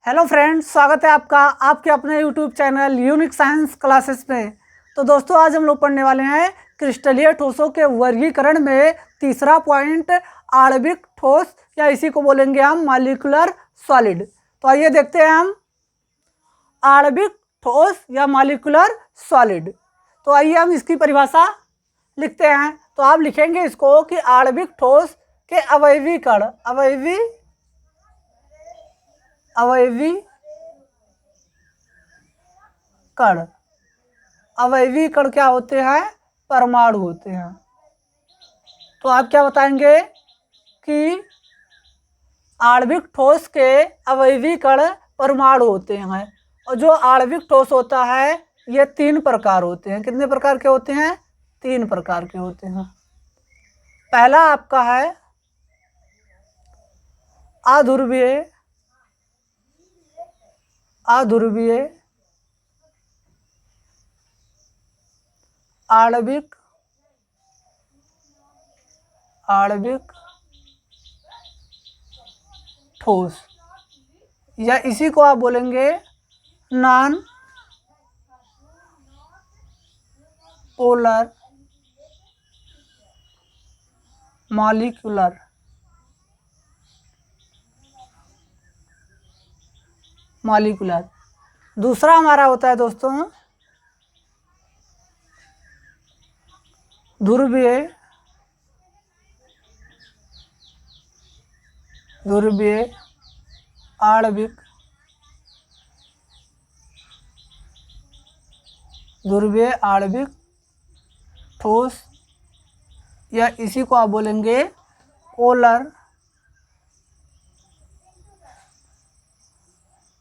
Hello friends, स्वागत है आपका आपके अपने YouTube channel unique science classes में। तो दोस्तों, आज हम लोग पढ़ने वाले हैं क्रिस्टलीय ठोसों के वर्गीकरण में तीसरा पॉइंट, आणविक ठोस या इसी को बोलेंगे हम मॉलिक्यूलर सॉलिड। तो आइए देखते हैं हम आणविक ठोस या मॉलिक्यूलर सॉलिड। तो आइए हम इसकी परिभाषा लिखते हैं। तो आप लिखेंगे इसको कि आणविक ठोस के अवयवी कण, अवयवी कण, अवयवी कण क्या होते हैं? परमाणु होते हैं। तो आप क्या बताएंगे कि आणविक ठोस के अवयवी कण परमाणु होते हैं। और जो आणविक ठोस होता है ये 3 प्रकार होते हैं। कितने प्रकार के होते हैं? 3 प्रकार के होते हैं। पहला आपका है अध्रुवीय, आणविक ठोस, या इसी को आप बोलेंगे नॉन पोलर मॉलिक्यूलर। दूसरा हमारा होता है दोस्तों ध्रुवीय आणविक ठोस, या इसी को आप बोलेंगे पोलर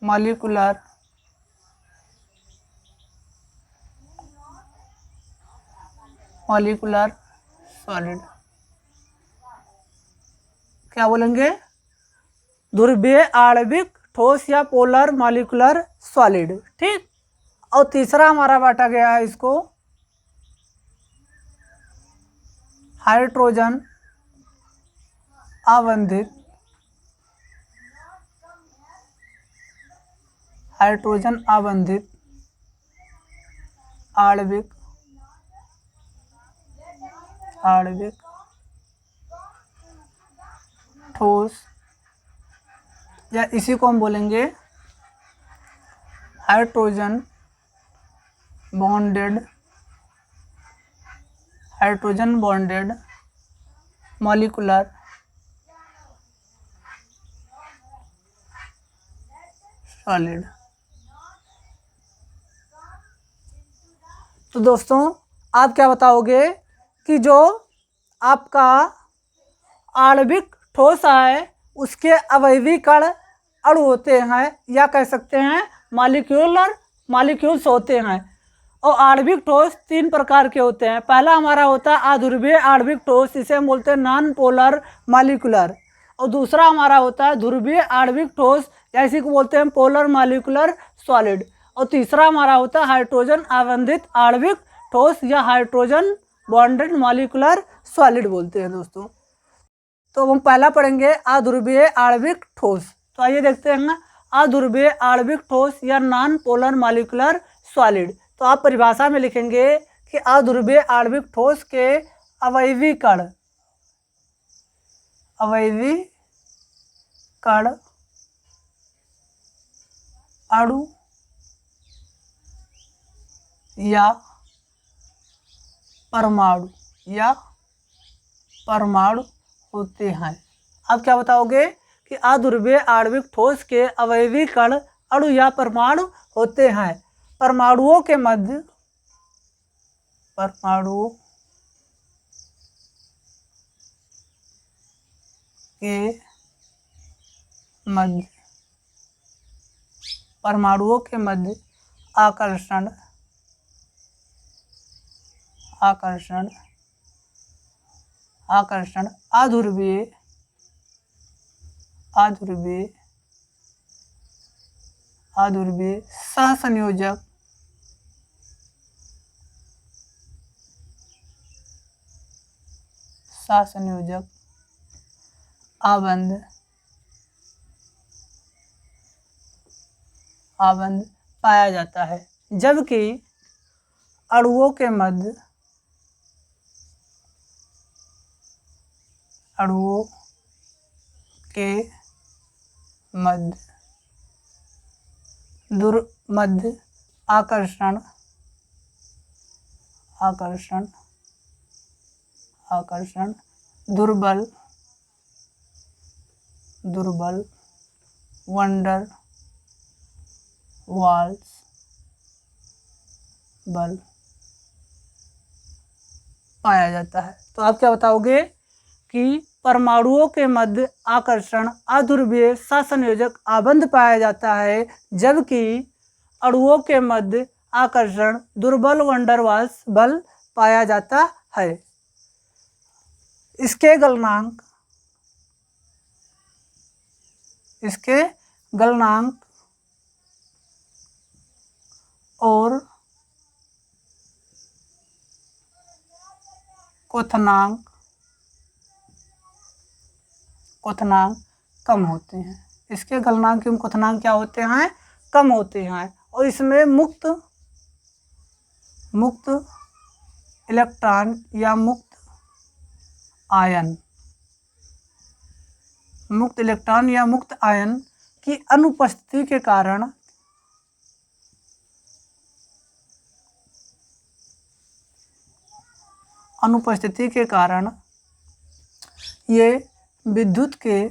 मॉलिक्यूलर सॉलिड। क्या बोलेंगे? ध्रुवीय आणविक ठोस या पोलर मॉलिक्यूलर सॉलिड। ठीक। और तीसरा हमारा बांटा गया है इसको हाइड्रोजन अबंधित आणविक ठोस, या इसी को हम बोलेंगे हाइड्रोजन बॉन्डेड मॉलिक्यूलर सॉलिड। तो दोस्तों, आप क्या बताओगे कि जो आपका आणविक ठोस है उसके अवयवी कण अणु होते हैं, या कह सकते हैं मॉलिक्यूल्स होते हैं। और आणविक ठोस 3 प्रकार के होते हैं। पहला हमारा होता है अध्रुवीय आणविक ठोस, इसे हम बोलते हैं नॉन पोलर मॉलिक्यूलर। और दूसरा हमारा होता है ध्रुवीय आणविक ठोस, या इसी को बोलते हैं पोलर मॉलिक्यूलर सॉलिड। और तीसरा हमारा होता है हाइड्रोजन अबंधित आणविक ठोस, या हाइड्रोजन बॉन्डेड मॉलिक्यूलर सॉलिड बोलते हैं दोस्तों। तो हम पहला पढ़ेंगे अध्रुवीय आणविक ठोस। तो आइए देखते हैं अध्रुवीय आणविक ठोस या नॉन पोलर मॉलिक्यूलर सॉलिड। तो आप परिभाषा में लिखेंगे कि अध्रुवीय आणविक ठोस के अवयवी कण अणु या परमाणु होते हैं। आप क्या बताओगे कि अध्रुवीय आणविक ठोस के अवयवी कण अणु या परमाणु होते हैं। परमाणुओं के मध्य आकर्षण अध्रुवीय सहसंयोजक आबंध आबंध पाया जाता है, जबकि अणुओं के मध्य दुर्मध्य आकर्षण दुर्बल वंडर वाल्स बल पाया जाता है। तो आप क्या बताओगे कि परमाणुओं के मध्य आकर्षण अध्रुवीय सहसंयोजक आबंध पाया जाता है, जबकि अणुओं के मध्य आकर्षण दुर्बल वंडर वाल्स बल पाया जाता है। इसके गलनांक और क्वथनांक कम होते हैं। इसके गलनांक एवं क्वथनांक क्या होते हैं? कम होते हैं। और इसमें मुक्त इलेक्ट्रॉन या मुक्त आयन की अनुपस्थिति के कारण ये विद्युत के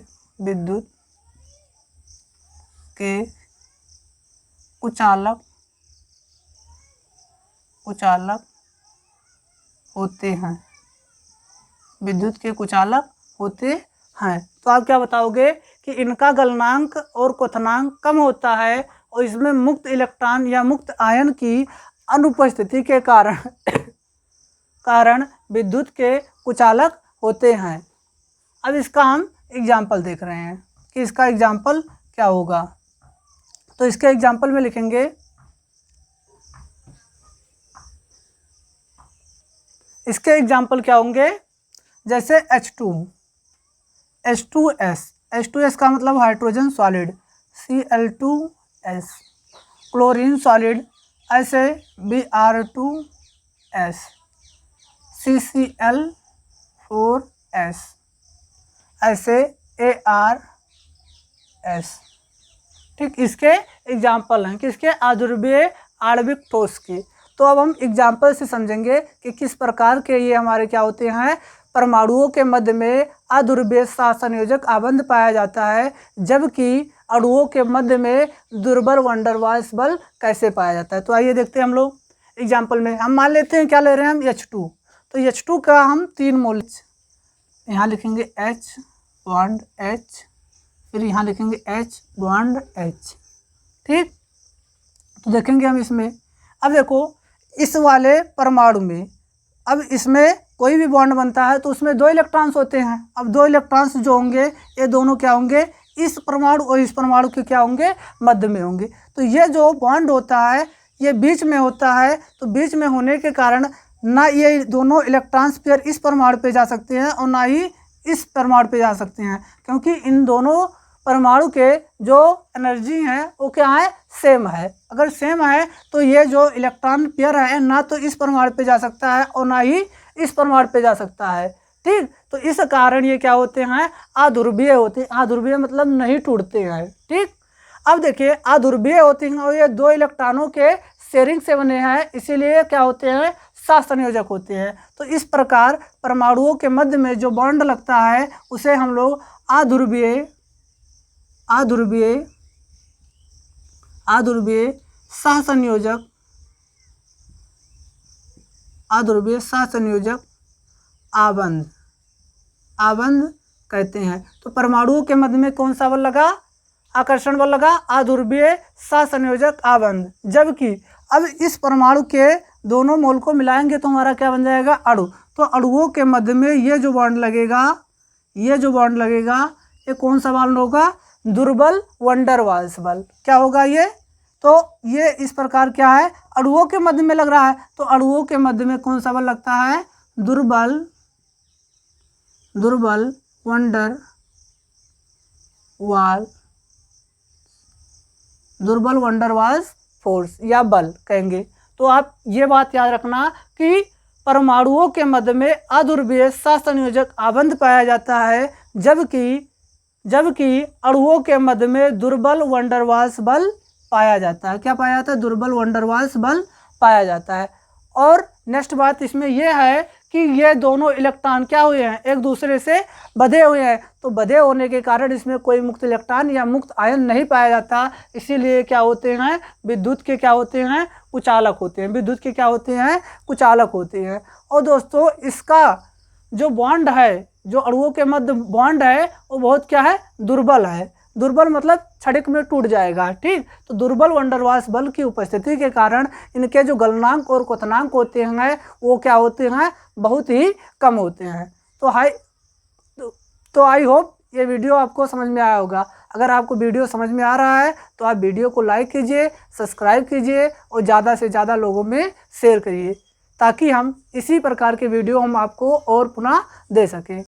कुचालक होते हैं। तो आप क्या बताओगे कि इनका गलनांक और क्वथनांक कम होता है और इसमें मुक्त इलेक्ट्रॉन या मुक्त आयन की अनुपस्थिति के कारण विद्युत के कुचालक होते हैं। अब इसका हम एग्जाम्पल देख रहे हैं कि इसका एग्जाम्पल क्या होगा। तो इसके एग्जाम्पल में लिखेंगे, इसके एग्जाम्पल क्या होंगे? जैसे H2S का मतलब hydrogen solid, Cl2S, chlorine solid ऐसे Br2S, CCl4S ऐसे ArS। ठीक, इसके एग्जाम्पल हैं किसके? अध्रुवीय आणविक ठोस के। तो अब हम एग्जाम्पल से समझेंगे कि किस प्रकार के ये हमारे क्या होते हैं, परमाणुओं के मध्य में अध्रुवीय सहसंयोजक आबंध पाया जाता है, जबकि अणुओं के मध्य में दुर्बल वंडर वाल्स बल कैसे पाया जाता है। तो आइए देखते हैं हम लोग एग्जाम्पल में। हम मान लेते हैं क्या ले रहे हैं हम? H2। तो H2 का हम 3 मोल यहाँ लिखेंगे H बॉन्ड H, फिर यहाँ लिखेंगे H बॉन्ड H। ठीक, तो देखेंगे हम इसमें। अब देखो इस वाले परमाणु में, अब इसमें कोई भी बॉन्ड बनता है तो उसमें 2 इलेक्ट्रॉन्स होते हैं। अब 2 इलेक्ट्रॉन्स जो होंगे ये दोनों क्या होंगे? इस परमाणु और इस परमाणु के क्या होंगे? मध्य में होंगे। तो ये जो बॉन्ड होता है ये बीच में होता है। तो बीच में होने के कारण ना ये दोनों इलेक्ट्रॉन्स पेयर इस परमाणु पे जा सकते हैं और ना ही इस परमाणु पे जा सकते हैं, क्योंकि इन दोनों परमाणु के जो एनर्जी है वो क्या है? सेम है। अगर सेम है तो ये जो इलेक्ट्रॉन पेयर है ना तो इस परमाणु पे जा सकता है और ना ही इस परमाणु पे जा सकता है। ठीक, तो इस कारण ये क्या होते हैं? अध्रुवीय होते हैं। अध्रुवीय मतलब नहीं टूटते हैं। ठीक, अब देखिए अध्रुवीय होते हैं और ये 2 इलेक्ट्रॉनों के शेयरिंग से बने हैं, इसीलिए क्या होते हैं? सहसंयोजक होते हैं। तो इस प्रकार परमाणुओं के मध्य में जो बॉन्ड लगता है उसे हम लोग अध्रुवीय सहसंयोजक आबंध कहते हैं। तो परमाणुओं के मध्य में कौन सा बल लगा? आकर्षण बल लगा, अध्रुवीय सहसंयोजक आबंध। जबकि अब इस परमाणु के दोनों मोल को मिलाएंगे तो हमारा क्या बन जाएगा? अणु। तो अणुओं के मध्य में ये जो बॉन्ड लगेगा ये कौन सा बॉन्ड होगा? दुर्बल वंडर वाल्स बल। क्या होगा ये? तो ये इस प्रकार क्या है? अणुओं के मध्य में लग रहा है। तो अणुओं के मध्य में कौन सा बल लगता है? दुर्बल वंडर वाल दुर्बल वंडरवाल्स फोर्स या बल कहेंगे। तो आप ये बात याद रखना कि परमाणुओं के मध्य में अध्रुवीय सहसंयोजक आबंध पाया जाता है, जबकि अणुओं के मध्य में दुर्बल वंडरवाल्स बल पाया जाता है। क्या पाया जाता है? दुर्बल वंडरवाल्स बल पाया जाता है। और नेक्स्ट बात इसमें यह है कि ये दोनों इलेक्ट्रॉन क्या हुए हैं? एक दूसरे से बंधे हुए हैं। तो बंधे होने के कारण इसमें कोई मुक्त इलेक्ट्रॉन या मुक्त आयन नहीं पाया जाता। इसीलिए क्या होते हैं? विद्युत के क्या होते हैं? कुचालक होते हैं। विद्युत के क्या होते हैं? कुचालक होते हैं। और दोस्तों इसका जो बॉन्ड है, जो अणुओं के मध्य बॉन्ड है, वो बहुत क्या है? दुर्बल है। दुर्बल मतलब क्षणिक में टूट जाएगा। ठीक, तो दुर्बल वंडरवाल्स बल की उपस्थिति के कारण इनके जो गलनांक और क्वथनांक होते हैं वो क्या होते हैं? बहुत ही कम होते हैं। तो आई होप ये वीडियो आपको समझ में आया होगा। अगर आपको वीडियो समझ में आ रहा है तो आप वीडियो को लाइक कीजिए, सब्सक्राइब कीजिए और ज़्यादा से ज़्यादा लोगों में शेयर करिए, ताकि हम इसी प्रकार के वीडियो हम आपको और पुनः दे सकें।